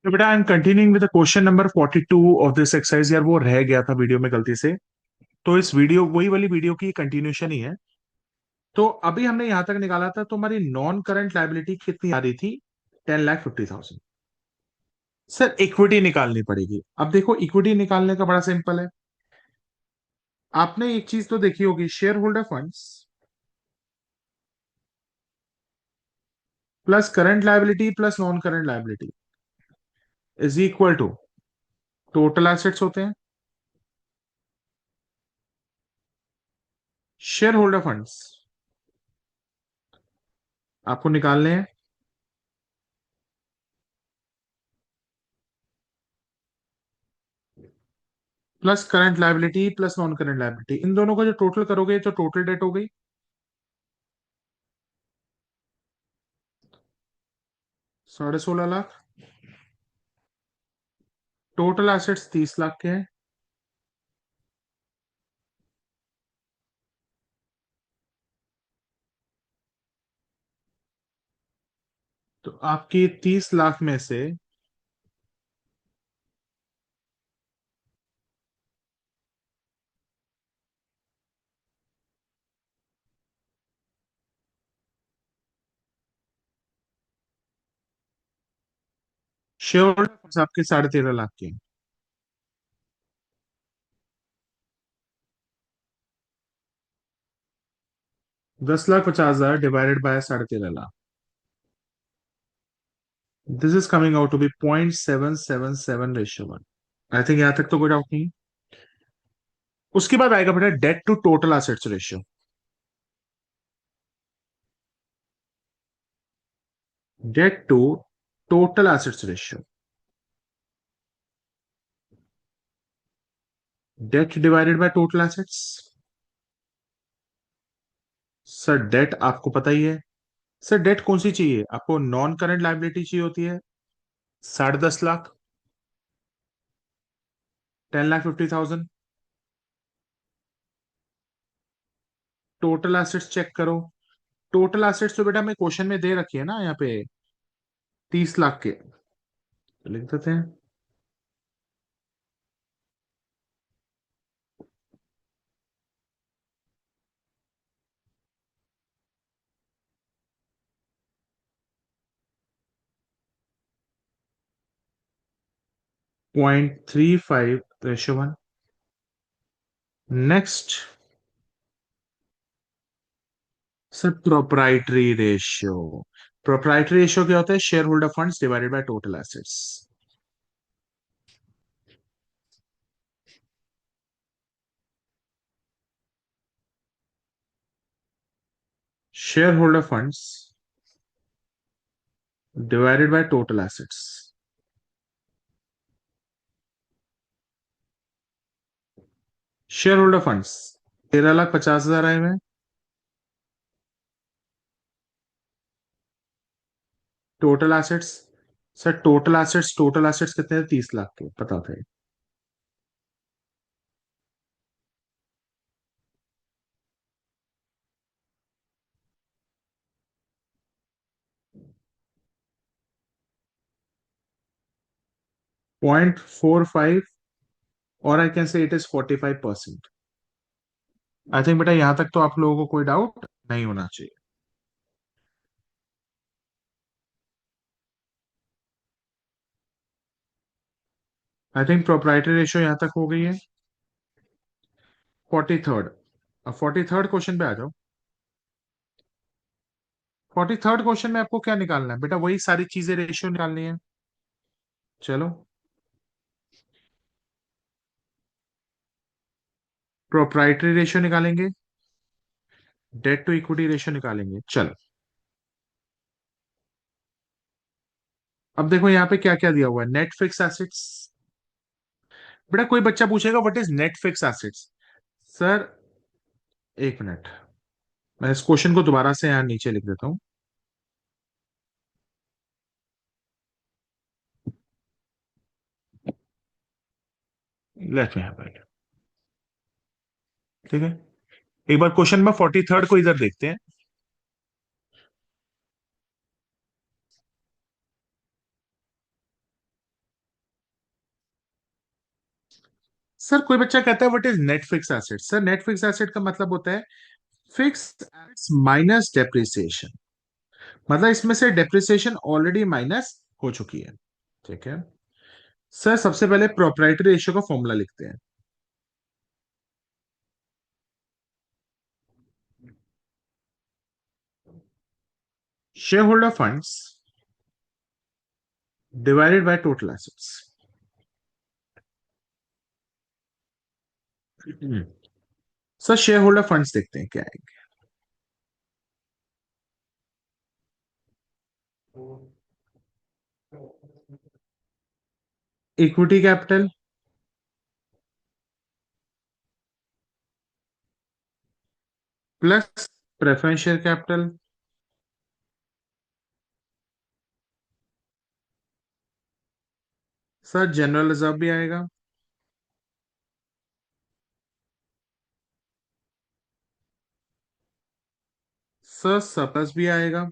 तो बेटा I am continuing with the question number 42 of this exercise. यार वो रह गया था वीडियो में गलती से। तो इस वीडियो वही वाली वीडियो की कंटिन्यूशन ही है। तो अभी हमने यहां तक निकाला था, तो हमारी नॉन करंट लायबिलिटी कितनी आ रही थी? 10,50,000। सर इक्विटी निकालनी पड़ेगी। अब देखो, इक्विटी निकालने का बड़ा सिंपल है। आपने एक चीज तो देखी होगी, share funds plus current liability plus non current liability is equal to total assets होते हैं। शेयर होल्डर फंड्स आपको निकालने हैं plus current liability plus non current liability. इन दोनों का जो टोटल करोगे तो टोटल डेट हो गई 16.5 लाख। टोटल एसेट्स 30 लाख के हैं। तो आपकी 30 लाख में से शेयर होल्डर आपके 13.5 लाख के हैं। 10,50,000 divided by 13.5 lakh. This is coming out to be 0.777 ratio 1। I think यहां तक तो कोई डाउट नहीं। उसके बाद आएगा बेटा debt to total assets ratio. Debt to total assets ratio, debt divided by total assets. Sir debt आपको पता ही है। सर डेट कौन सी चाहिए आपको? नॉन करंट लायबिलिटी चाहिए होती है 10.5 लाख। 10,50,000। टोटल एसेट्स चेक करो। टोटल एसेट्स तो बेटा हमें क्वेश्चन में दे रखी है ना यहाँ पे, 30 लाख के। तो लिख देते हैं 0.35/1। Next, sir proprietary ratio. Proprietary ratio क्या होता है? Share holder funds divided by total assets. Share holder funds divided by total assets. Share holder funds 13,50,000 आए हुए हैं। Total assets, sir total assets कितने थे? 30 लाख के, पता थे। .45, और I can say it is 45%। I think बेटा यहां तक तो आप लोगों को कोई डाउट नहीं होना चाहिए। आई थिंक प्रोप्राइटरी रेशियो यहां तक हो गई है। 43rd। अब 43rd क्वेश्चन पे आ जाओ। 43rd क्वेश्चन में आपको क्या निकालना है बेटा? वही सारी चीजें रेशियो निकालनी है। चलो, प्रोप्राइटरी रेशियो निकालेंगे, डेट टू इक्विटी रेशियो निकालेंगे। चलो, अब देखो यहाँ पे क्या क्या दिया हुआ है। Net fix assets. बेटा कोई बच्चा पूछेगा what is net fix assets. Sir एक मिनट, मैं इस क्वेश्चन को दोबारा से यहाँ नीचे लिख देता हूँ। Let me have it. ठीक है, एक बार क्वेश्चन में 43rd को इधर देखते हैं। सर कोई बच्चा कहता है what is net fix asset. Sir net fix asset का मतलब होता है फिक्स एसेट्स माइनस डेप्रिसिएशन। मतलब इसमें से डेप्रिसिएशन ऑलरेडी माइनस हो चुकी है। ठीक है। सर सबसे पहले प्रोप्राइटरी रेशियो का फॉर्मूला लिखते हैं। Share funds divided by total assets. Sir share holder funds देखते हैं क्या है। Equity capital plus preference share capital. Sir general reserve भी आएगा। सर सरप्लस भी आएगा।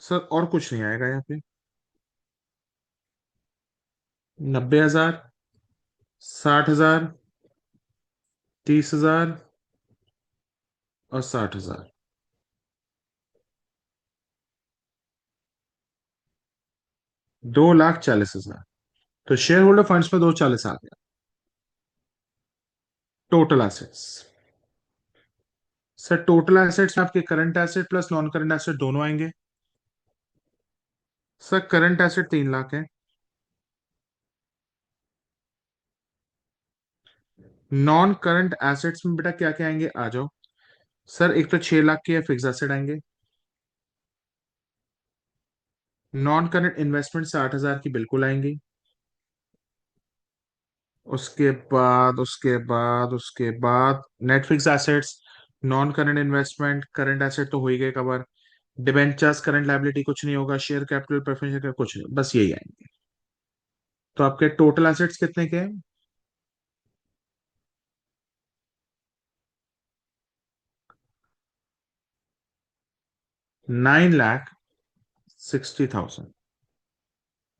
सर और कुछ नहीं आएगा यहाँ पे। 90,000, 60,000, 30,000 और 60,000। 2,40,000। तो शेयर होल्डर फंड्स में 240 आ गया। Total assets. Sir total assets में आपके current asset plus non current asset दोनों आएंगे। सर करंट एसेट 3 लाख है। नॉन करंट एसेट्स में बेटा क्या क्या आएंगे आ जाओ। सर एक तो 6 लाख के फिक्स एसेट आएंगे। नॉन करंट इन्वेस्टमेंट से 8,000 की बिल्कुल आएंगी। उसके बाद net fix assets, non current investment, current asset तो हो ही गए कवर। डिबेंचर्स करंट लायबिलिटी कुछ नहीं होगा, शेयर कैपिटल प्रेफरेंस शेयर कुछ नहीं, बस यही आएंगे। तो आपके टोटल एसेट्स कितने के हैं? 9,60,000।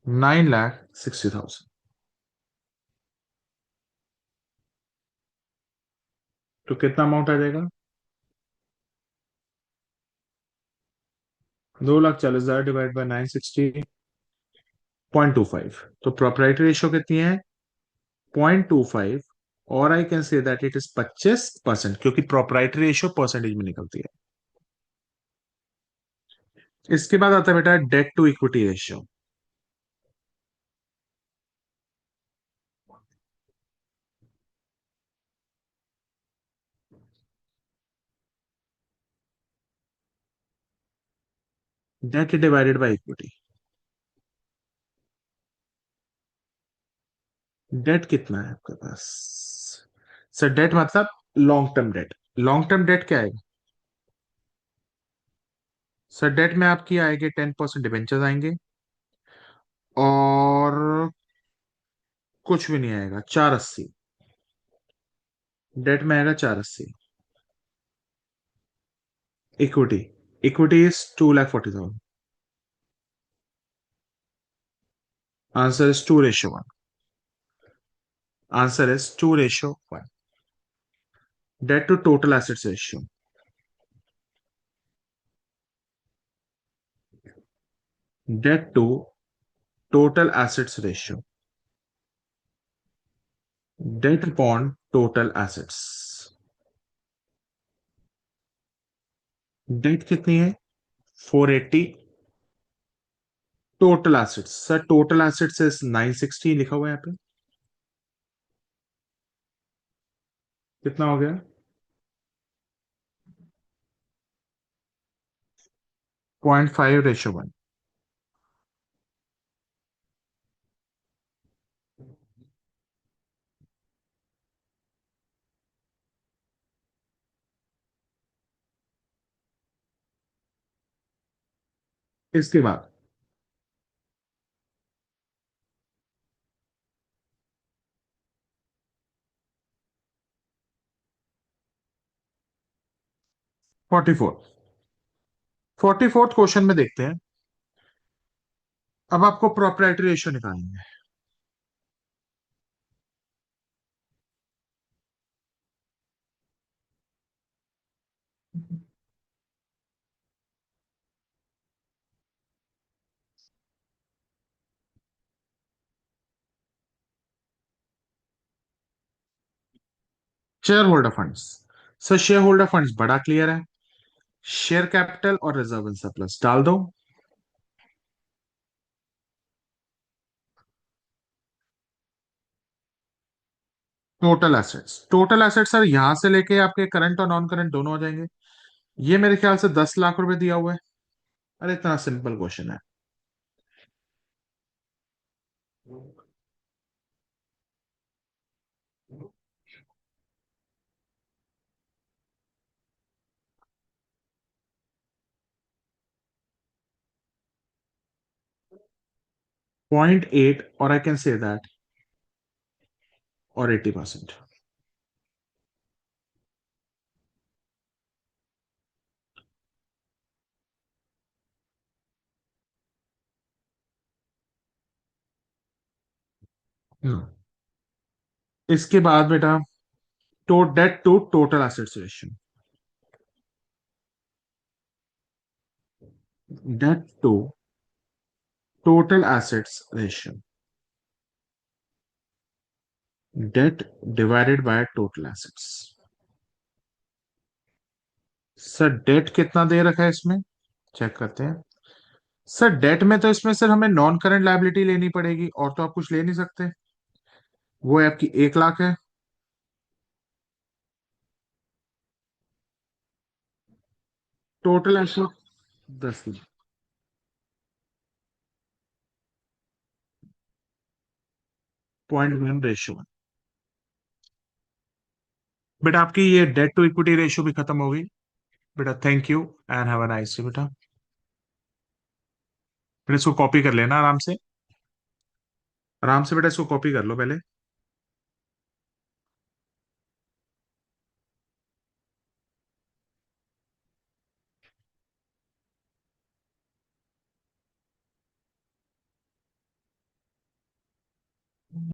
9,60,000। तो कितना अमाउंट आ जाएगा? 2,40,000 डिवाइड बाय 960.25। तो प्रोपराइटरी रेशियो कितनी है? 0.25। और I can say that it is 25%, क्योंकि प्रोपराइटरी रेशियो परसेंटेज में निकलती है। इसके बाद आता है बेटा debt to equity ratio. Debt divided by equity. Debt कितना है आपके पास? सर डेट मतलब long term debt. Long term debt क्या है? सर डेट में आपकी आएगी 10% डिबेंचर्स आएंगे और कुछ भी नहीं आएगा। 480 डेट में आएगा। 480 equity. Equity is 2,40,000। Answer is 2:1। Answer is 2:1। Debt to total assets ratio. Debt to total assets ratio. Debt upon total assets. Debt कितनी है? 480। Total assets, sir total assets is 960 लिखा हुआ है यहाँ पे। कितना हो गया? 0.5:1। इसके बाद 44। 44th क्वेश्चन में देखते हैं। अब आपको प्रोप्राइटरी रेशियो निकालनी है। Share holder funds. Sir share holder funds बड़ा क्लियर है। शेयर कैपिटल और रिजर्व इन सरप्लस डाल दो। टोटल एसेट्स सर यहां से लेके आपके करंट और नॉन करंट दोनों हो जाएंगे। ये मेरे ख्याल से 10 लाख रुपए दिया हुआ है। अरे इतना सिंपल क्वेश्चन है। 0.8 और आई कैन से दैट, और 80%। इसके बाद बेटा, debt to total assets ratio. Debt to total assets ratio. Debt divided by total assets. Sir debt कितना दे रखा है इसमें, चेक करते हैं। सर डेट में तो इसमें सर हमें नॉन करंट लायबिलिटी लेनी पड़ेगी, और तो आप कुछ ले नहीं सकते। वो है आपकी 1 लाख है। Total asset 10 lakh. 0.1 रेशियो। बेटा आपकी ये डेट टू इक्विटी रेशियो भी खत्म हो गई। बेटा thank you and have a nice day बेटा। बेटा इसको कॉपी कर लेना आराम से। आराम से बेटा इसको कॉपी कर लो पहले।